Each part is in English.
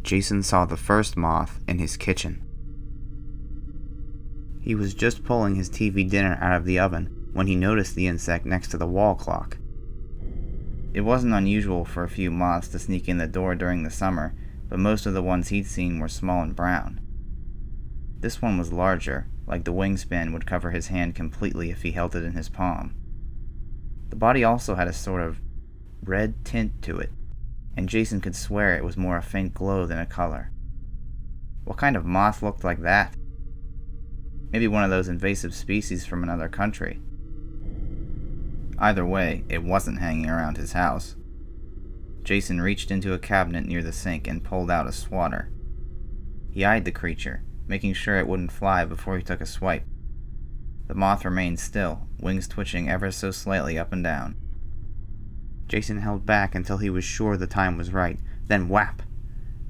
Jason saw the first moth in his kitchen. He was just pulling his TV dinner out of the oven when he noticed the insect next to the wall clock. It wasn't unusual for a few moths to sneak in the door during the summer, but most of the ones he'd seen were small and brown. This one was larger, like the wingspan would cover his hand completely if he held it in his palm. The body also had a sort of red tint to it, and Jason could swear it was more a faint glow than a color. What kind of moth looked like that? Maybe one of those invasive species from another country. Either way, it wasn't hanging around his house. Jason reached into a cabinet near the sink and pulled out a swatter. He eyed the creature, making sure it wouldn't fly before he took a swipe. The moth remained still, wings twitching ever so slightly up and down. Jason held back until he was sure the time was right, then whap!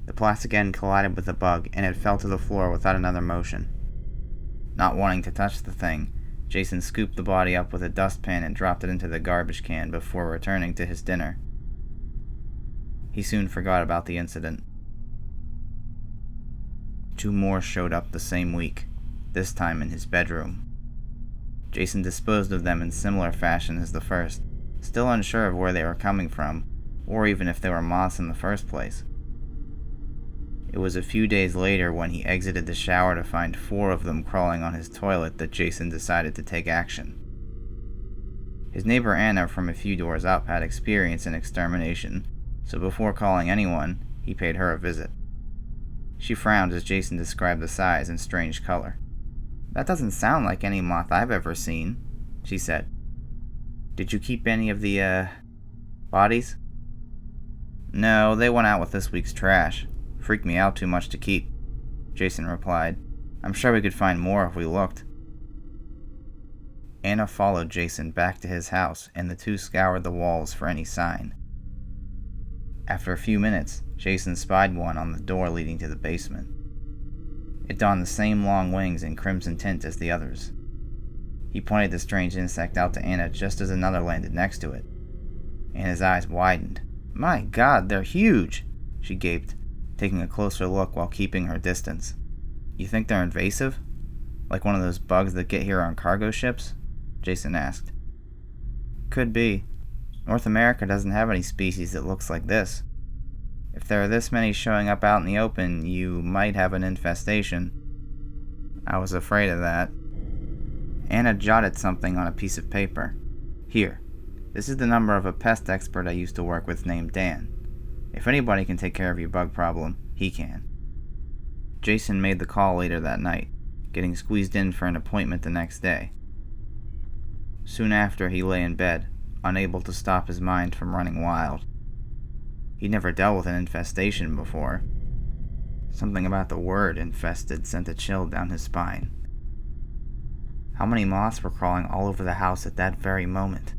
The plastic end collided with the bug, and it fell to the floor without another motion. Not wanting to touch the thing, Jason scooped the body up with a dustpan and dropped it into the garbage can before returning to his dinner. He soon forgot about the incident. 2 more showed up the same week, this time in his bedroom. Jason disposed of them in similar fashion as the first, still unsure of where they were coming from, or even if they were moths in the first place. It was a few days later when he exited the shower to find 4 of them crawling on his toilet that Jason decided to take action. His neighbor Anna from a few doors up had experience in extermination, so before calling anyone, he paid her a visit. She frowned as Jason described the size and strange color. "That doesn't sound like any moth I've ever seen," she said. "Did you keep any of the, bodies?" "No, they went out with this week's trash. Freaked me out too much to keep," Jason replied. "I'm sure we could find more if we looked." Anna followed Jason back to his house, and the two scoured the walls for any sign. After a few minutes, Jason spied one on the door leading to the basement. It donned the same long wings and crimson tint as the others. He pointed the strange insect out to Anna just as another landed next to it. Anna's eyes widened. "My God, they're huge!" she gaped, taking a closer look while keeping her distance. "You think they're invasive? Like one of those bugs that get here on cargo ships?" Jason asked. "Could be. North America doesn't have any species that looks like this. If there are this many showing up out in the open, you might have an infestation." "I was afraid of that." Anna jotted something on a piece of paper. "Here, this is the number of a pest expert I used to work with named Dan. If anybody can take care of your bug problem, he can." Jason made the call later that night, getting squeezed in for an appointment the next day. Soon after, he lay in bed, unable to stop his mind from running wild. He'd never dealt with an infestation before. Something about the word infested sent a chill down his spine. How many moths were crawling all over the house at that very moment?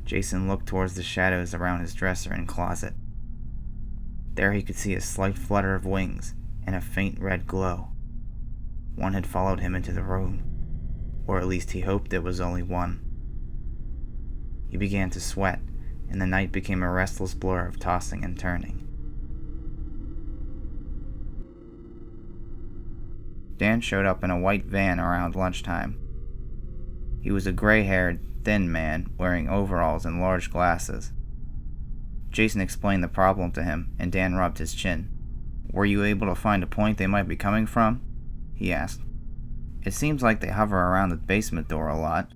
Jason looked towards the shadows around his dresser and closet. There he could see a slight flutter of wings and a faint red glow. One had followed him into the room, or at least he hoped it was only one. He began to sweat, and the night became a restless blur of tossing and turning. Dan showed up in a white van around lunchtime. He was a gray-haired, thin man wearing overalls and large glasses. Jason explained the problem to him, and Dan rubbed his chin. "Were you able to find a point they might be coming from?" he asked. "It seems like they hover around the basement door a lot,"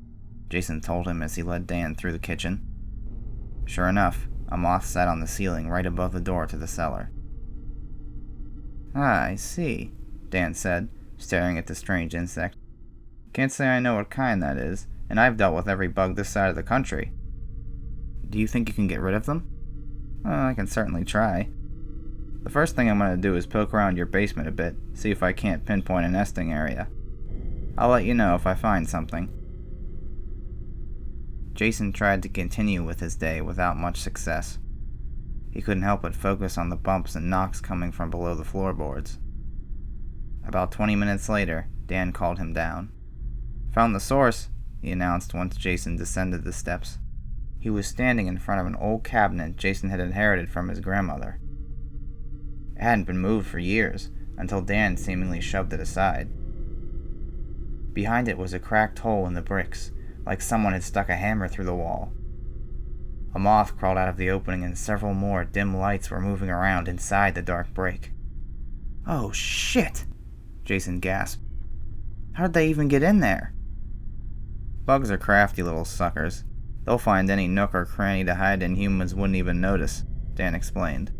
Jason told him as he led Dan through the kitchen. Sure enough, a moth sat on the ceiling right above the door to the cellar. "Ah, I see," Dan said, staring at the strange insect. "Can't say I know what kind that is, and I've dealt with every bug this side of the country." "Do you think you can get rid of them?" "I can certainly try. The first thing I'm going to do is poke around your basement a bit, see if I can't pinpoint a nesting area. I'll let you know if I find something." Jason tried to continue with his day without much success. He couldn't help but focus on the bumps and knocks coming from below the floorboards. About 20 minutes later, Dan called him down. "Found the source," he announced once Jason descended the steps. He was standing in front of an old cabinet Jason had inherited from his grandmother. It hadn't been moved for years, until Dan seemingly shoved it aside. Behind it was a cracked hole in the bricks, like someone had stuck a hammer through the wall. A moth crawled out of the opening and several more dim lights were moving around inside the dark break. "Oh shit!" Jason gasped. "How'd they even get in there?" "Bugs are crafty little suckers. They'll find any nook or cranny to hide in humans wouldn't even notice," Dan explained.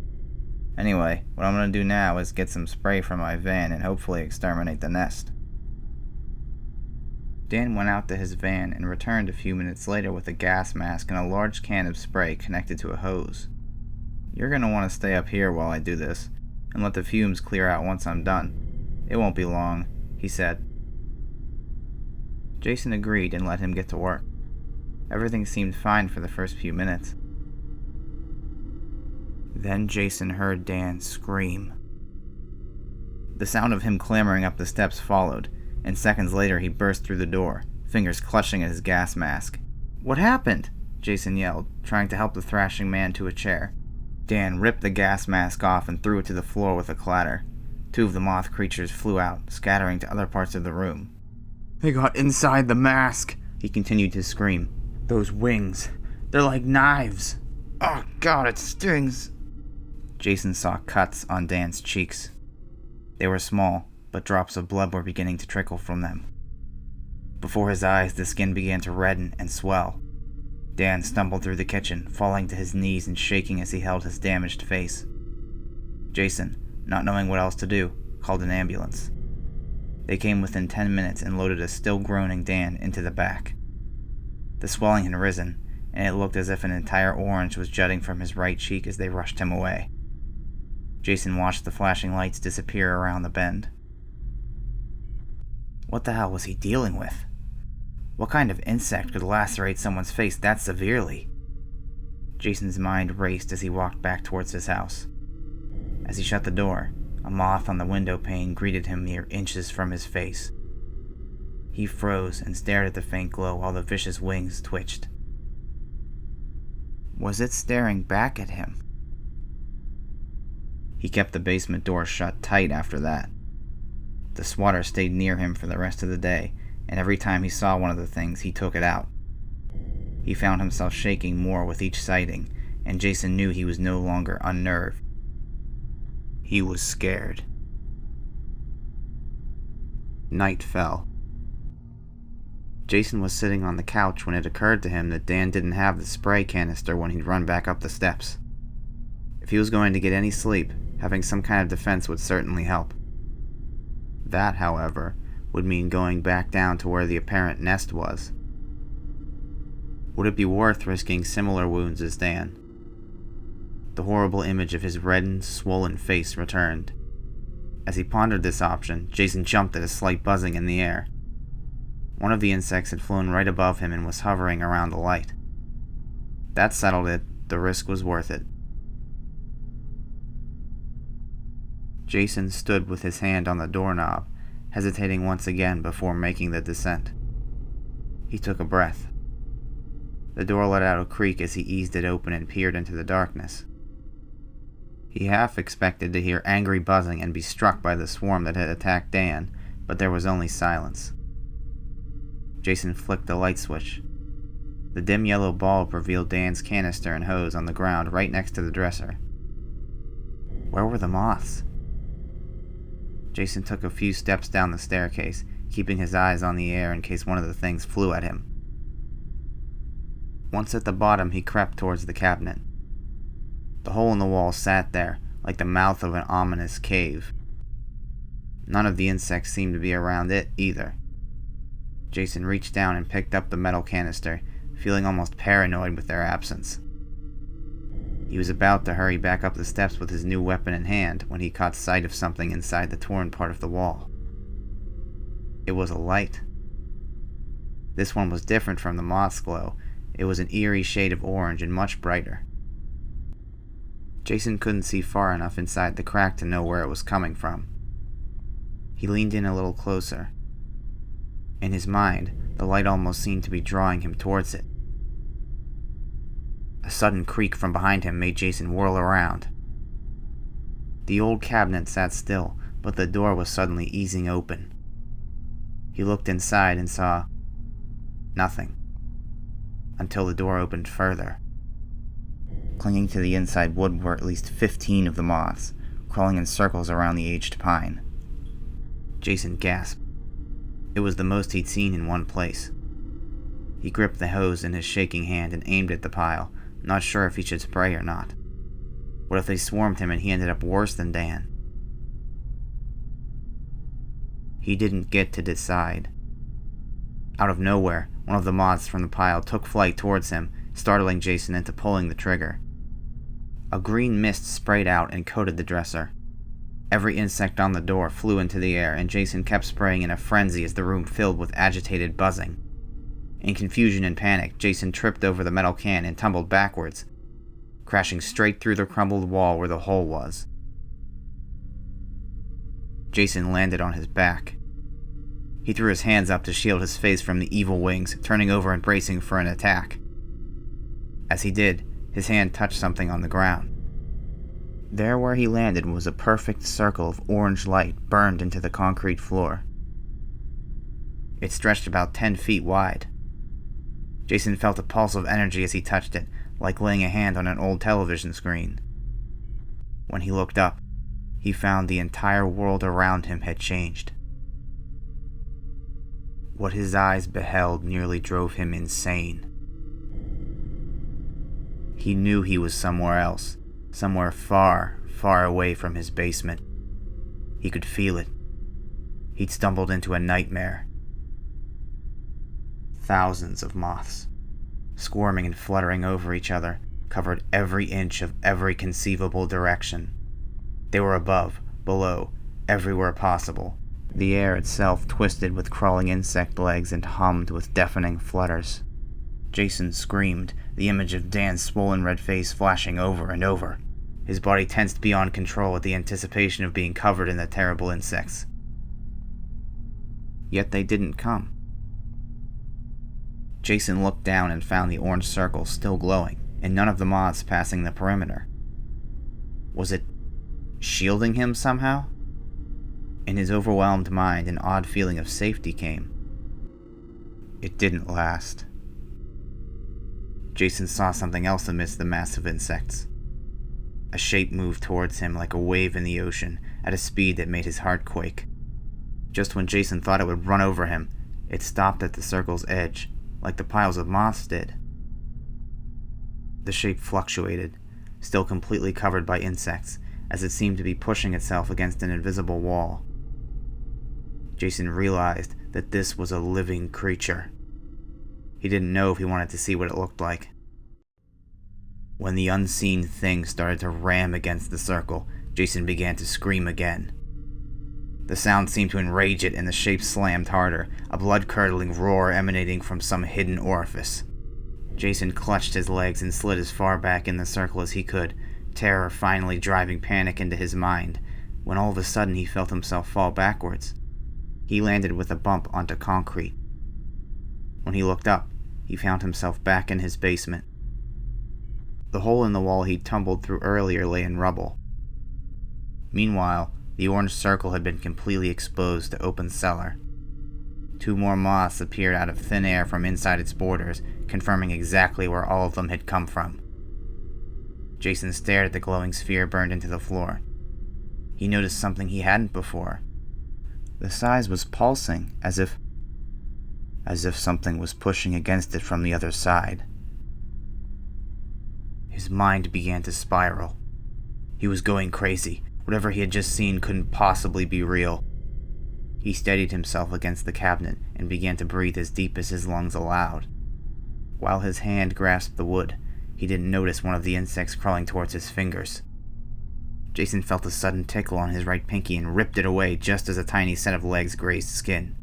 "Anyway, what I'm going to do now is get some spray from my van and hopefully exterminate the nest." Dan went out to his van and returned a few minutes later with a gas mask and a large can of spray connected to a hose. "You're going to want to stay up here while I do this, and let the fumes clear out once I'm done. It won't be long," he said. Jason agreed and let him get to work. Everything seemed fine for the first few minutes. Then Jason heard Dan scream. The sound of him clambering up the steps followed, and seconds later he burst through the door, fingers clutching at his gas mask. "What happened?" Jason yelled, trying to help the thrashing man to a chair. Dan ripped the gas mask off and threw it to the floor with a clatter. Two of the moth creatures flew out, scattering to other parts of the room. "They got inside the mask," he continued to scream. "Those wings, they're like knives. Oh God, it stings." Jason saw cuts on Dan's cheeks. They were small, but drops of blood were beginning to trickle from them. Before his eyes, the skin began to redden and swell. Dan stumbled through the kitchen, falling to his knees and shaking as he held his damaged face. Jason, not knowing what else to do, called an ambulance. They came within 10 minutes and loaded a still groaning Dan into the back. The swelling had risen, and it looked as if an entire orange was jutting from his right cheek as they rushed him away. Jason watched the flashing lights disappear around the bend. What the hell was he dealing with? What kind of insect could lacerate someone's face that severely? Jason's mind raced as he walked back towards his house. As he shut the door, a moth on the window pane greeted him mere inches from his face. He froze and stared at the faint glow while the vicious wings twitched. Was it staring back at him? He kept the basement door shut tight after that. The swatter stayed near him for the rest of the day, and every time he saw one of the things, he took it out. He found himself shaking more with each sighting, and Jason knew he was no longer unnerved. He was scared. Night fell. Jason was sitting on the couch when it occurred to him that Dan didn't have the spray canister when he'd run back up the steps. If he was going to get any sleep, having some kind of defense would certainly help. That, however, would mean going back down to where the apparent nest was. Would it be worth risking similar wounds as Dan? The horrible image of his reddened, swollen face returned. As he pondered this option, Jason jumped at a slight buzzing in the air. One of the insects had flown right above him and was hovering around the light. That settled it. The risk was worth it. Jason stood with his hand on the doorknob, hesitating once again before making the descent. He took a breath. The door let out a creak as he eased it open and peered into the darkness. He half expected to hear angry buzzing and be struck by the swarm that had attacked Dan, but there was only silence. Jason flicked the light switch. The dim yellow bulb revealed Dan's canister and hose on the ground right next to the dresser. Where were the moths? Jason took a few steps down the staircase, keeping his eyes on the air in case one of the things flew at him. Once at the bottom, he crept towards the cabinet. The hole in the wall sat there, like the mouth of an ominous cave. None of the insects seemed to be around it, either. Jason reached down and picked up the metal canister, feeling almost paranoid with their absence. He was about to hurry back up the steps with his new weapon in hand when he caught sight of something inside the torn part of the wall. It was a light. This one was different from the moth's glow. It was an eerie shade of orange and much brighter. Jason couldn't see far enough inside the crack to know where it was coming from. He leaned in a little closer. In his mind, the light almost seemed to be drawing him towards it. A sudden creak from behind him made Jason whirl around. The old cabinet sat still, but the door was suddenly easing open. He looked inside and saw nothing, until the door opened further. Clinging to the inside wood were at least 15 of the moths, crawling in circles around the aged pine. Jason gasped. It was the most he'd seen in one place. He gripped the hose in his shaking hand and aimed at the pile, not sure if he should spray or not. What if they swarmed him and he ended up worse than Dan? He didn't get to decide. Out of nowhere, one of the moths from the pile took flight towards him, startling Jason into pulling the trigger. A green mist sprayed out and coated the dresser. Every insect on the door flew into the air, and Jason kept spraying in a frenzy as the room filled with agitated buzzing. In confusion and panic, Jason tripped over the metal can and tumbled backwards, crashing straight through the crumbled wall where the hole was. Jason landed on his back. He threw his hands up to shield his face from the evil wings, turning over and bracing for an attack. As he did, his hand touched something on the ground. There where he landed was a perfect circle of orange light burned into the concrete floor. It stretched about 10 feet wide. Jason felt a pulse of energy as he touched it, like laying a hand on an old television screen. When he looked up, he found the entire world around him had changed. What his eyes beheld nearly drove him insane. He knew he was somewhere else, somewhere far, far away from his basement. He could feel it. He'd stumbled into a nightmare. Thousands of moths, squirming and fluttering over each other, covered every inch of every conceivable direction. They were above, below, everywhere possible. The air itself twisted with crawling insect legs and hummed with deafening flutters. Jason screamed, the image of Dan's swollen red face flashing over and over. His body tensed beyond control at the anticipation of being covered in the terrible insects. Yet they didn't come. Jason looked down and found the orange circle still glowing, and none of the moths passing the perimeter. Was it shielding him somehow? In his overwhelmed mind, an odd feeling of safety came. It didn't last. Jason saw something else amidst the mass of insects. A shape moved towards him like a wave in the ocean, at a speed that made his heart quake. Just when Jason thought it would run over him, it stopped at the circle's edge, like the piles of moths did. The shape fluctuated, still completely covered by insects, as it seemed to be pushing itself against an invisible wall. Jason realized that this was a living creature. He didn't know if he wanted to see what it looked like. When the unseen thing started to ram against the circle, Jason began to scream again. The sound seemed to enrage it, and the shape slammed harder, a blood-curdling roar emanating from some hidden orifice. Jason clutched his legs and slid as far back in the circle as he could, terror finally driving panic into his mind, when all of a sudden he felt himself fall backwards. He landed with a bump onto concrete. When he looked up, he found himself back in his basement. The hole in the wall he'd tumbled through earlier lay in rubble. Meanwhile, the orange circle had been completely exposed to open cellar. 2 more moths appeared out of thin air from inside its borders, confirming exactly where all of them had come from. Jason stared at the glowing sphere burned into the floor. He noticed something he hadn't before. The size was pulsing, as if something was pushing against it from the other side. His mind began to spiral. He was going crazy. Whatever he had just seen couldn't possibly be real. He steadied himself against the cabinet and began to breathe as deep as his lungs allowed. While his hand grasped the wood, he didn't notice one of the insects crawling towards his fingers. Jason felt a sudden tickle on his right pinky and ripped it away just as a tiny set of legs grazed skin.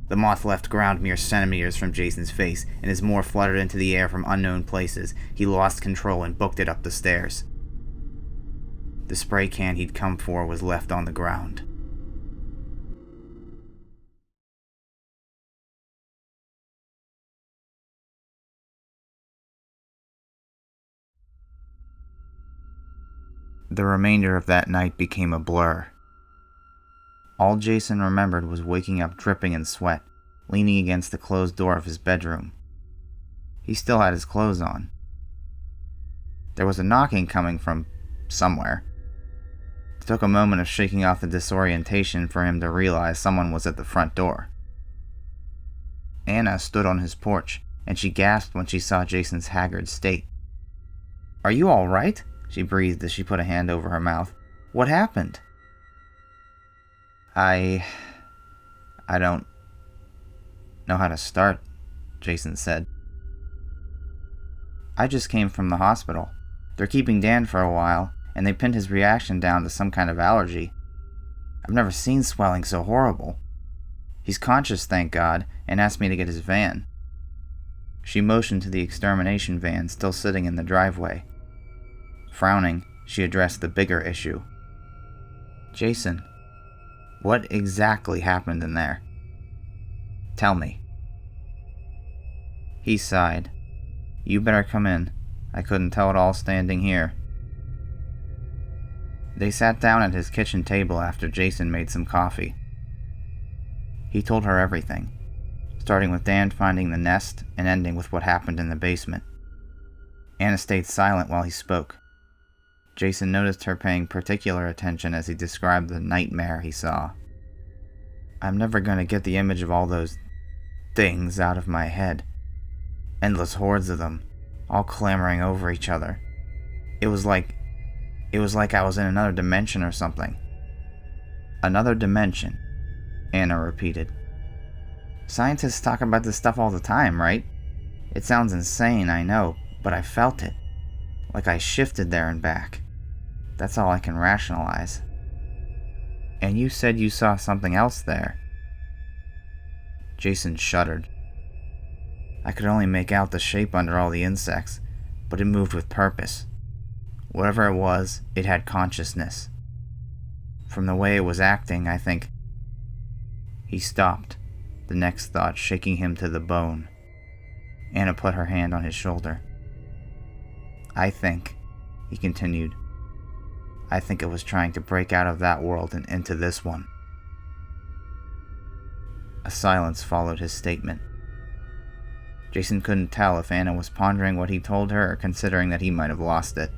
The moth left ground mere centimeters from Jason's face, and as more fluttered into the air from unknown places, he lost control and booked it up the stairs. The spray can he'd come for was left on the ground. The remainder of that night became a blur. All Jason remembered was waking up dripping in sweat, leaning against the closed door of his bedroom. He still had his clothes on. There was a knocking coming from somewhere. It took a moment of shaking off the disorientation for him to realize someone was at the front door. Anna stood on his porch, and she gasped when she saw Jason's haggard state. "Are you all right?" she breathed as she put a hand over her mouth. "What happened?" I don't know how to start," Jason said. "I just came from the hospital. They're keeping Dan for a while, and they pinned his reaction down to some kind of allergy. I've never seen swelling so horrible. He's conscious, thank God, and asked me to get his van." She motioned to the extermination van still sitting in the driveway. Frowning, she addressed the bigger issue. "Jason, what exactly happened in there? Tell me." He sighed. "You better come in. I couldn't tell it all standing here." They sat down at his kitchen table after Jason made some coffee. He told her everything, starting with Dan finding the nest and ending with what happened in the basement. Anna stayed silent while he spoke. Jason noticed her paying particular attention as he described the nightmare he saw. "I'm never going to get the image of all those things out of my head. Endless hordes of them, all clamoring over each other. It was like I was in another dimension or something." "Another dimension," Anna repeated. "Scientists talk about this stuff all the time, right? It sounds insane, I know, but I felt it. Like I shifted there and back. That's all I can rationalize." "And you said you saw something else there." Jason shuddered. "I could only make out the shape under all the insects, but it moved with purpose. Whatever it was, it had consciousness. From the way it was acting, I think..." He stopped, the next thought shaking him to the bone. Anna put her hand on his shoulder. "I think," he continued, "I think it was trying to break out of that world and into this one." A silence followed his statement. Jason couldn't tell if Anna was pondering what he told her or considering that he might have lost it.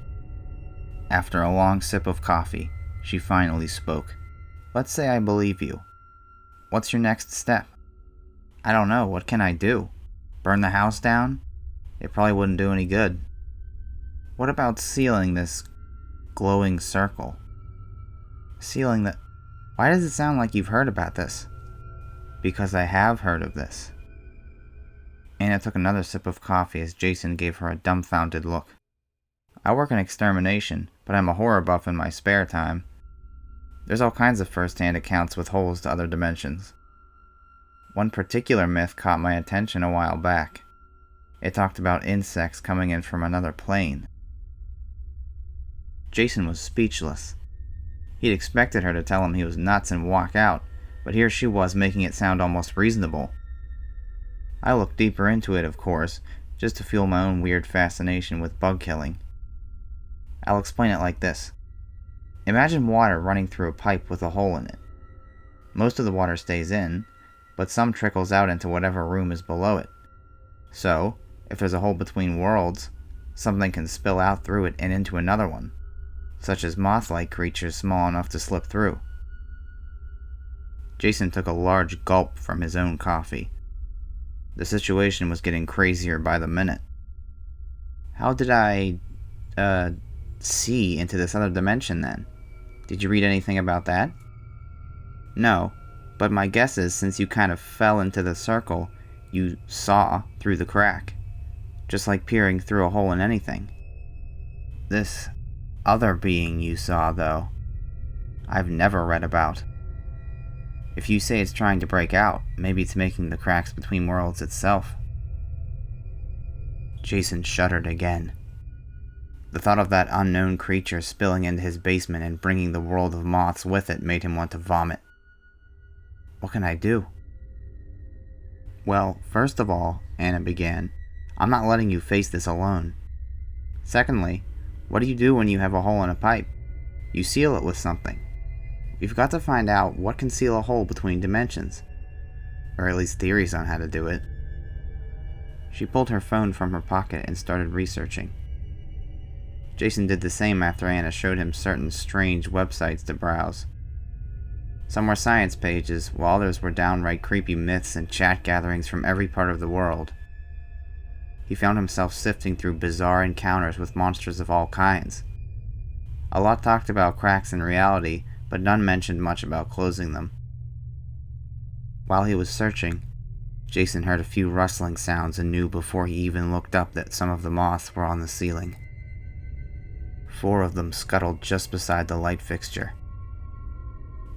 After a long sip of coffee, she finally spoke. "Let's say I believe you. What's your next step?" "I don't know. What can I do? Burn the house down? It probably wouldn't do any good." "What about sealing this glowing circle?" "Sealing the..." "Why does it sound like you've heard about this?" "Because I have heard of this." Anna took another sip of coffee as Jason gave her a dumbfounded look. "I work in extermination, but I'm a horror buff in my spare time. There's all kinds of first-hand accounts with holes to other dimensions. One particular myth caught my attention a while back. It talked about insects coming in from another plane." Jason was speechless. He'd expected her to tell him he was nuts and walk out, but here she was making it sound almost reasonable. I looked deeper into it, of course, just to fuel my own weird fascination with bug killing. I'll explain it like this. Imagine water running through a pipe with a hole in it. Most of the water stays in, but some trickles out into whatever room is below it. So, if there's a hole between worlds, something can spill out through it and into another one, such as moth-like creatures small enough to slip through. Jason took a large gulp from his own coffee. The situation was getting crazier by the minute. "How did I, see into this other dimension then? Did you read anything about that?" "No, but my guess is since you kind of fell into the circle, you saw through the crack. Just like peering through a hole in anything. This other being you saw, though, I've never read about. If you say it's trying to break out, maybe it's making the cracks between worlds itself." Jason shuddered again. The thought of that unknown creature spilling into his basement and bringing the world of moths with it made him want to vomit. "What can I do?" "Well, first of all," Anna began, "I'm not letting you face this alone. Secondly, what do you do when you have a hole in a pipe? You seal it with something. We've got to find out what can seal a hole between dimensions. Or at least theories on how to do it. She pulled her phone from her pocket and started researching. Jason did the same after Anna showed him certain strange websites to browse. Some were science pages, while others were downright creepy myths and chat gatherings from every part of the world. He found himself sifting through bizarre encounters with monsters of all kinds. A lot talked about cracks in reality, but none mentioned much about closing them. While he was searching, Jason heard a few rustling sounds and knew before he even looked up that some of the moths were on the ceiling. 4 of them scuttled just beside the light fixture.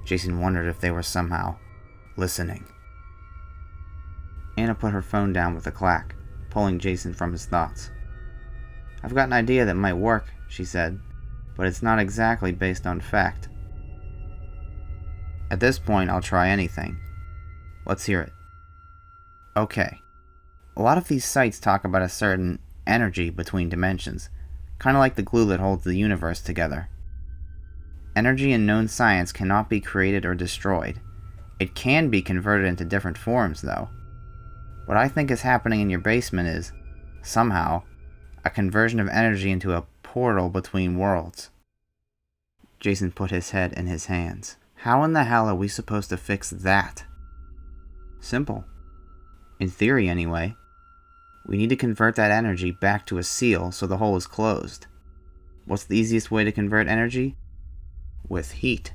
Jason wondered if they were somehow listening. Anna put her phone down with a clack, pulling Jason from his thoughts. "I've got an idea that might work," she said, "but it's not exactly based on fact." "At this point, I'll try anything. Let's hear it." "Okay. A lot of these sites talk about a certain energy between dimensions, kind of like the glue that holds the universe together. Energy in known science cannot be created or destroyed. It can be converted into different forms, though. What I think is happening in your basement is, somehow, a conversion of energy into a portal between worlds." Jason put his head in his hands. "How in the hell are we supposed to fix that?" "Simple. In theory, anyway. We need to convert that energy back to a seal so the hole is closed. What's the easiest way to convert energy? With heat.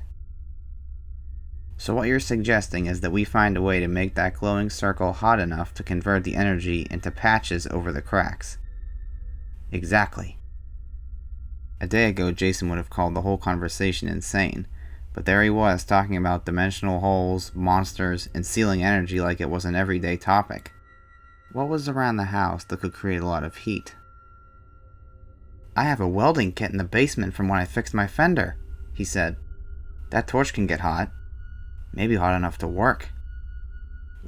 So what you're suggesting is that we find a way to make that glowing circle hot enough to convert the energy into patches over the cracks." "Exactly." A day ago, Jason would have called the whole conversation insane, but there he was talking about dimensional holes, monsters, and sealing energy like it was an everyday topic. What was around the house that could create a lot of heat? "I have a welding kit in the basement from when I fixed my fender," he said. "That torch can get hot. Maybe hot enough to work."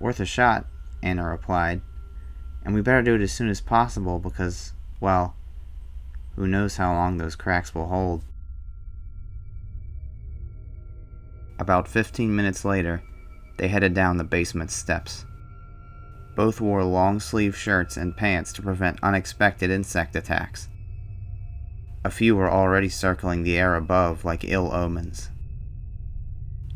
"Worth a shot," Anna replied. "And we better do it as soon as possible because, well, who knows how long those cracks will hold." About 15 minutes later, they headed down the basement steps. Both wore long-sleeve shirts and pants to prevent unexpected insect attacks. A few were already circling the air above like ill omens.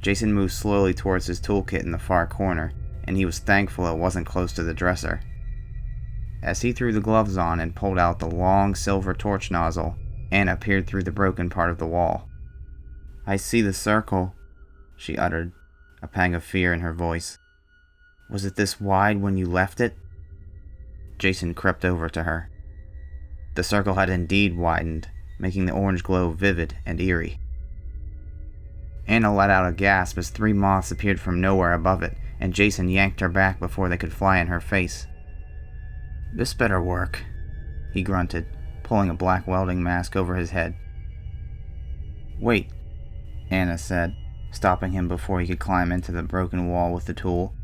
Jason moved slowly towards his toolkit in the far corner, and he was thankful it wasn't close to the dresser. As he threw the gloves on and pulled out the long silver torch nozzle, Anna peered through the broken part of the wall. "I see the circle," she uttered, a pang of fear in her voice. "Was it this wide when you left it?" Jason crept over to her. The circle had indeed widened, making the orange glow vivid and eerie. Anna let out a gasp as 3 moths appeared from nowhere above it, and Jason yanked her back before they could fly in her face. "This better work," he grunted, pulling a black welding mask over his head. "Wait," Anna said, stopping him before he could climb into the broken wall with the tool.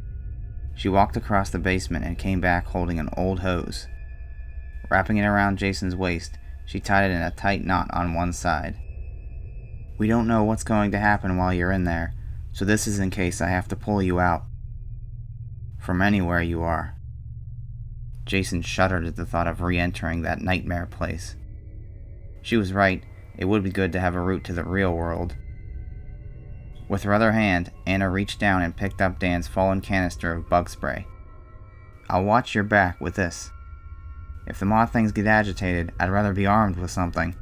She walked across the basement and came back holding an old hose. Wrapping it around Jason's waist, she tied it in a tight knot on one side. "We don't know what's going to happen while you're in there, so this is in case I have to pull you out. From anywhere you are." Jason shuddered at the thought of re-entering that nightmare place. She was right, it would be good to have a route to the real world. With her other hand, Anna reached down and picked up Dan's fallen canister of bug spray. "I'll watch your back with this. If the moth things get agitated, I'd rather be armed with something.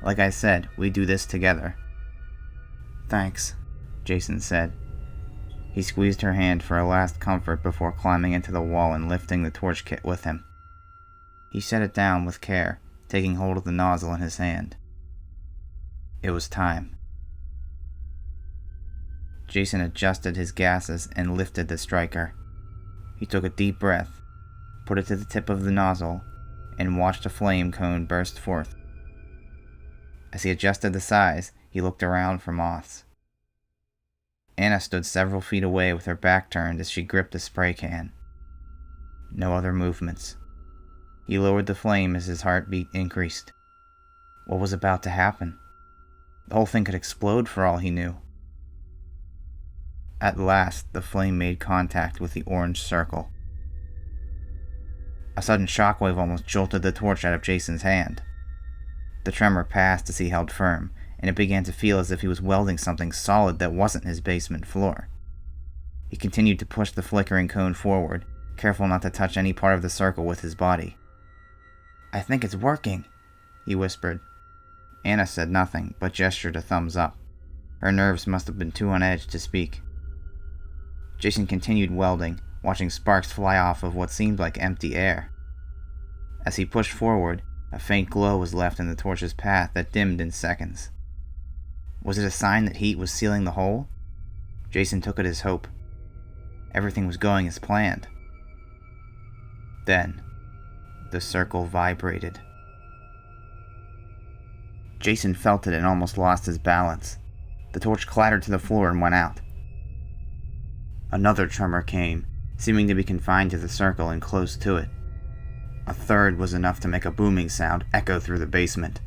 Like I said, we do this together." "Thanks," Jason said. He squeezed her hand for a last comfort before climbing into the wall and lifting the torch kit with him. He set it down with care, taking hold of the nozzle in his hand. It was time. Jason adjusted his gases and lifted the striker. He took a deep breath, put it to the tip of the nozzle, and watched a flame cone burst forth. As he adjusted the size, he looked around for moths. Anna stood several feet away with her back turned as she gripped the spray can. No other movements. He lowered the flame as his heartbeat increased. What was about to happen? The whole thing could explode for all he knew. At last, the flame made contact with the orange circle. A sudden shockwave almost jolted the torch out of Jason's hand. The tremor passed as he held firm, and it began to feel as if he was welding something solid that wasn't his basement floor. He continued to push the flickering cone forward, careful not to touch any part of the circle with his body. "I think it's working," he whispered. Anna said nothing, but gestured a thumbs up. Her nerves must have been too on edge to speak. Jason continued welding, watching sparks fly off of what seemed like empty air. As he pushed forward, a faint glow was left in the torch's path that dimmed in seconds. Was it a sign that heat was sealing the hole? Jason took it as hope. Everything was going as planned. Then, the circle vibrated. Jason felt it and almost lost his balance. The torch clattered to the floor and went out. Another tremor came, seeming to be confined to the circle and close to it. A third was enough to make a booming sound echo through the basement.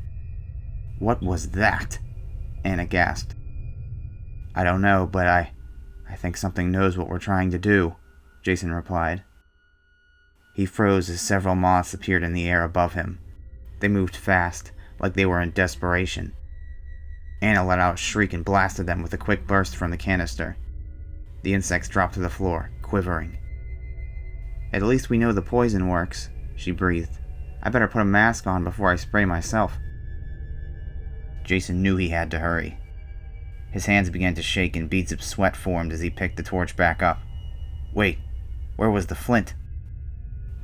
"What was that?" Anna gasped. "I don't know, but I think something knows what we're trying to do," Jason replied. He froze as several moths appeared in the air above him. They moved fast, like they were in desperation. Anna let out a shriek and blasted them with a quick burst from the canister. The insects dropped to the floor, quivering. "At least we know the poison works," she breathed. "I better put a mask on before I spray myself." Jason knew he had to hurry. His hands began to shake and beads of sweat formed as he picked the torch back up. Wait, where was the flint?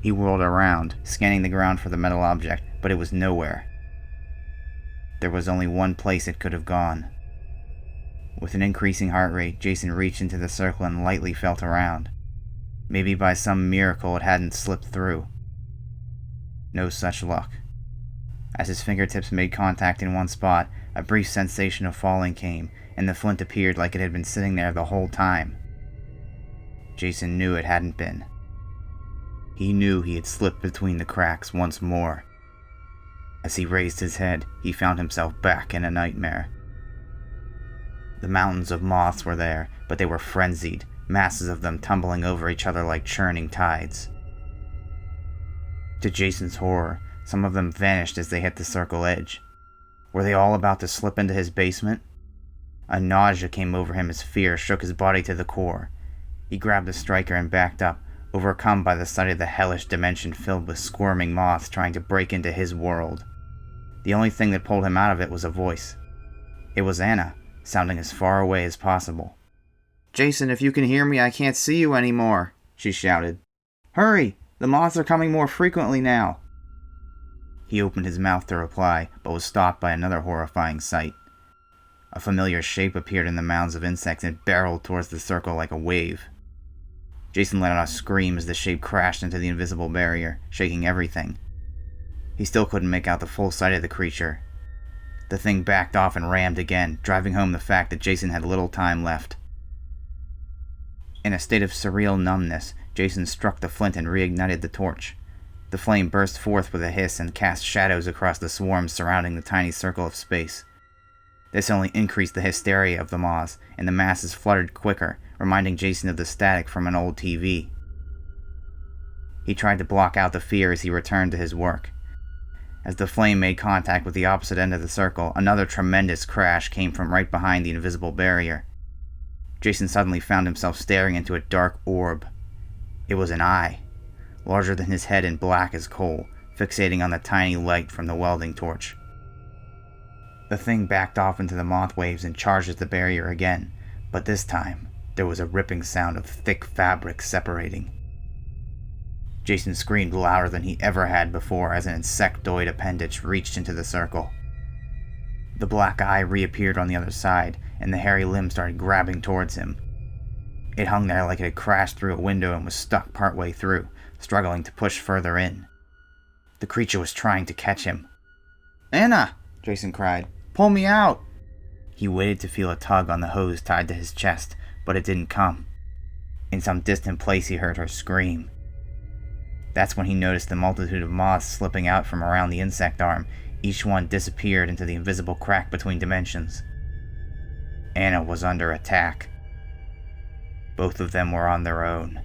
He whirled around, scanning the ground for the metal object, but it was nowhere. There was only one place it could have gone. With an increasing heart rate, Jason reached into the circle and lightly felt around. Maybe by some miracle it hadn't slipped through. No such luck. As his fingertips made contact in one spot, a brief sensation of falling came, and the flint appeared like it had been sitting there the whole time. Jason knew it hadn't been. He knew he had slipped between the cracks once more. As he raised his head, he found himself back in a nightmare. The mountains of moths were there, but they were frenzied, masses of them tumbling over each other like churning tides. To Jason's horror, some of them vanished as they hit the circle edge. Were they all about to slip into his basement? A nausea came over him as fear shook his body to the core. He grabbed the striker and backed up, overcome by the sight of the hellish dimension filled with squirming moths trying to break into his world. The only thing that pulled him out of it was a voice. It was Anna, sounding as far away as possible. "Jason, if you can hear me, I can't see you anymore," she shouted. "Hurry! The moths are coming more frequently now." He opened his mouth to reply, but was stopped by another horrifying sight. A familiar shape appeared in the mounds of insects and barreled towards the circle like a wave. Jason let out a scream as the shape crashed into the invisible barrier, shaking everything. He still couldn't make out the full sight of the creature. The thing backed off and rammed again, driving home the fact that Jason had little time left. In a state of surreal numbness, Jason struck the flint and reignited the torch. The flame burst forth with a hiss and cast shadows across the swarms surrounding the tiny circle of space. This only increased the hysteria of the moths, and the masses fluttered quicker, reminding Jason of the static from an old TV. He tried to block out the fear as he returned to his work. As the flame made contact with the opposite end of the circle, another tremendous crash came from right behind the invisible barrier. Jason suddenly found himself staring into a dark orb. It was an eye, larger than his head and black as coal, fixating on the tiny light from the welding torch. The thing backed off into the moth waves and charged at the barrier again, but this time there was a ripping sound of thick fabric separating. Jason screamed louder than he ever had before as an insectoid appendage reached into the circle. The black eye reappeared on the other side, and the hairy limb started grabbing towards him. It hung there like it had crashed through a window and was stuck partway through, struggling to push further in. The creature was trying to catch him. "Anna!" Jason cried. "Pull me out!" He waited to feel a tug on the hose tied to his chest, but it didn't come. In some distant place he heard her scream. That's when he noticed the multitude of moths slipping out from around the insect arm, Each one disappeared into the invisible crack between dimensions. Anna was under attack. Both of them were on their own.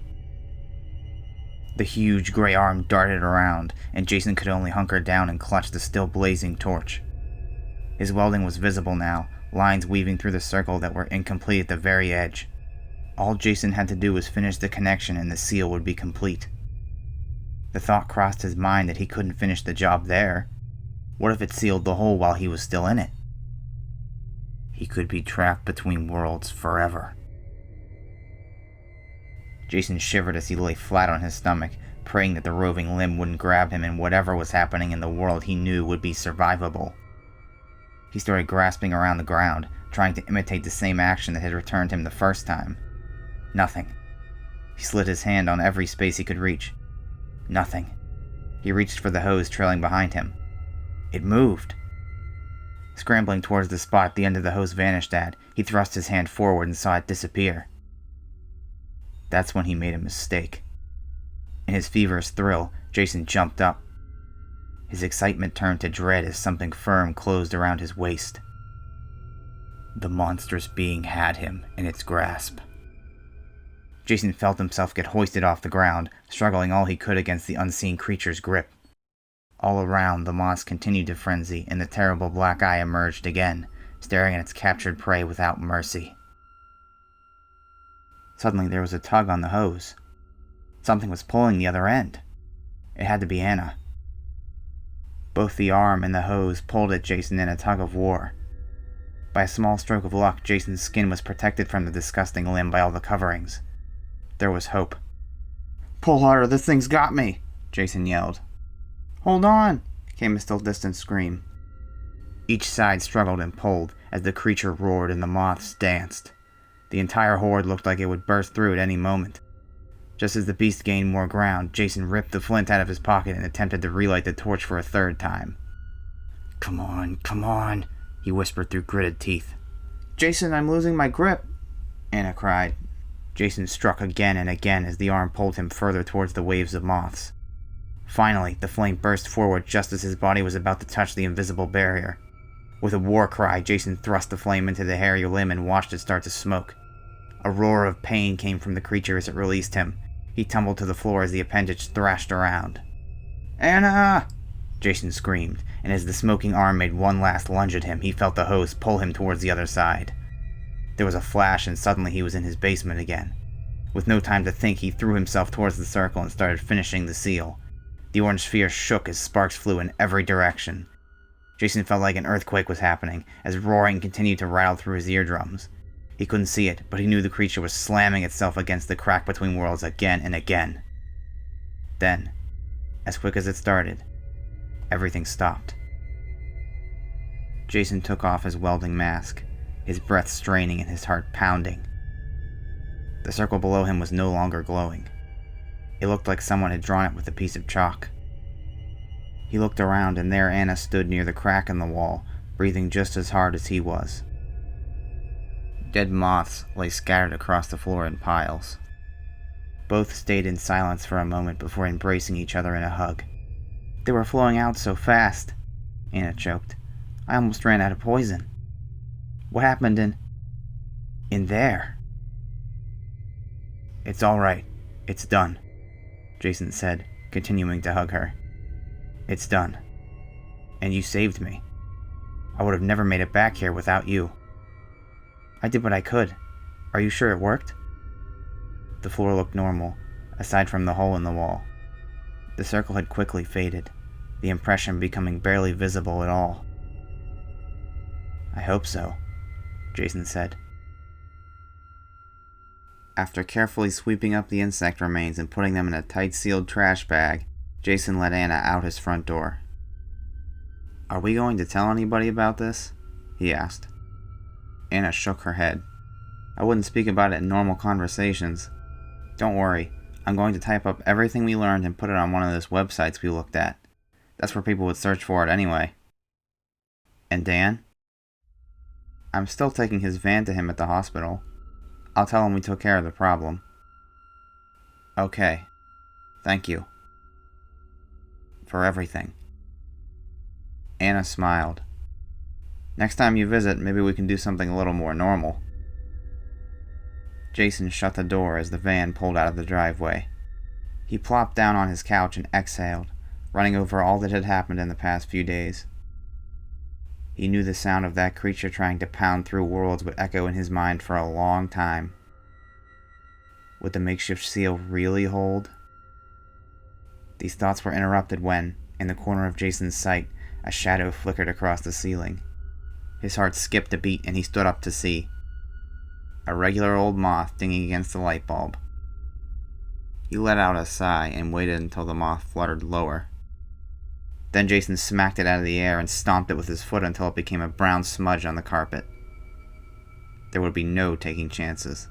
The huge gray arm darted around, and Jason could only hunker down and clutch the still blazing torch. His welding was visible now, lines weaving through the circle that were incomplete at the very edge. All Jason had to do was finish the connection and the seal would be complete. The thought crossed his mind that he couldn't finish the job there. What if it sealed the hole while he was still in it? He could be trapped between worlds forever. Jason shivered as he lay flat on his stomach, praying that the roving limb wouldn't grab him and whatever was happening in the world he knew would be survivable. He started grasping around the ground, trying to imitate the same action that had returned him the first time. Nothing. He slid his hand on every space he could reach. Nothing. He reached for the hose trailing behind him. It moved. Scrambling towards the spot the end of the hose vanished at, he thrust his hand forward and saw it disappear. That's when he made a mistake. In his feverish thrill, Jason jumped up. His excitement turned to dread as something firm closed around his waist. The monstrous being had him in its grasp. Jason felt himself get hoisted off the ground, struggling all he could against the unseen creature's grip. All around, the moss continued to frenzy, and the terrible black eye emerged again, staring at its captured prey without mercy. Suddenly there was a tug on the hose. Something was pulling the other end. It had to be Anna. Both the arm and the hose pulled at Jason in a tug of war. By a small stroke of luck, Jason's skin was protected from the disgusting limb by all the coverings. There was hope. "Pull harder, this thing's got me!" Jason yelled. "Hold on!" came a still distant scream. Each side struggled and pulled as the creature roared and the moths danced. The entire horde looked like it would burst through at any moment. Just as the beast gained more ground, Jason ripped the flint out of his pocket and attempted to relight the torch for a third time. Come on, he whispered through gritted teeth. "Jason, I'm losing my grip," Anna cried. Jason struck again and again as the arm pulled him further towards the waves of moths. Finally, the flame burst forward just as his body was about to touch the invisible barrier. With a war cry, Jason thrust the flame into the hairy limb and watched it start to smoke. A roar of pain came from the creature as it released him. He tumbled to the floor as the appendage thrashed around. "Anna!" Jason screamed, and as the smoking arm made one last lunge at him, he felt the hose pull him towards the other side. There was a flash, and suddenly he was in his basement again. With no time to think, he threw himself towards the circle and started finishing the seal. The orange sphere shook as sparks flew in every direction. Jason felt like an earthquake was happening, as roaring continued to rattle through his eardrums. He couldn't see it, but he knew the creature was slamming itself against the crack between worlds again and again. Then, as quick as it started, everything stopped. Jason took off his welding mask, his breath straining and his heart pounding. The circle below him was no longer glowing. It looked like someone had drawn it with a piece of chalk. He looked around, and there Anna stood near the crack in the wall, breathing just as hard as he was. Dead moths lay scattered across the floor in piles. Both stayed in silence for a moment before embracing each other in a hug. "They were flowing out so fast," Anna choked. "I almost ran out of poison." "What happened in there?" "It's all right. It's done," Jason said, continuing to hug her. "It's done. And you saved me. I would have never made it back here without you." "I did what I could. Are you sure it worked?" The floor looked normal, aside from the hole in the wall. The circle had quickly faded, the impression becoming barely visible at all. "I hope so," Jason said. After carefully sweeping up the insect remains and putting them in a tight-sealed trash bag, Jason let Anna out his front door. "Are we going to tell anybody about this?" he asked. Anna shook her head. "I wouldn't speak about it in normal conversations. Don't worry, I'm going to type up everything we learned and put it on one of those websites we looked at. That's where people would search for it anyway." "And Dan?" "I'm still taking his van to him at the hospital. I'll tell him we took care of the problem." "Okay. Thank you. For everything." Anna smiled. Next time you visit, maybe we can do something a little more normal. Jason shut the door as the van pulled out of the driveway. He plopped down on his couch and exhaled, running over all that had happened in the past few days. He knew the sound of that creature trying to pound through worlds would echo in his mind for a long time. Would the makeshift seal really hold? These thoughts were interrupted when, in the corner of Jason's sight, a shadow flickered across the ceiling. His heart skipped a beat and he stood up to see. A regular old moth dinging against the light bulb. He let out a sigh and waited until the moth fluttered lower. Then Jason smacked it out of the air and stomped it with his foot until it became a brown smudge on the carpet. There would be no taking chances.